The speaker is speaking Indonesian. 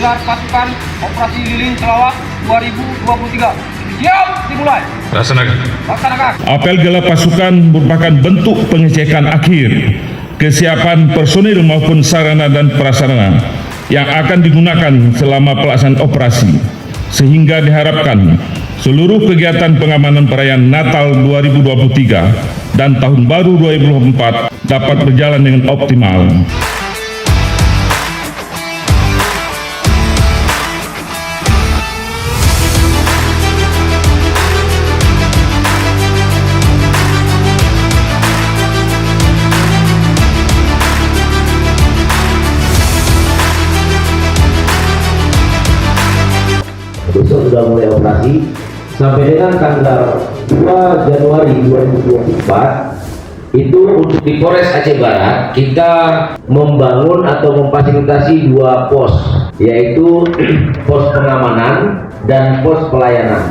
gelar pasukan Operasi Lilin Selawat 2023. Siap, dimulai. Laksanakan. Apel gelar pasukan merupakan bentuk pengecekan akhir kesiapan personil maupun sarana dan prasarana yang akan digunakan selama pelaksanaan operasi, sehingga diharapkan seluruh kegiatan pengamanan perayaan Natal 2023 dan Tahun Baru 2024 dapat berjalan dengan optimal. Besok sudah mulai operasi sampai dengan tanggal 2 Januari 2024 itu untuk di Polres Aceh Barat kita membangun atau memfasilitasi 2 pos, yaitu pos pengamanan dan pos pelayanan.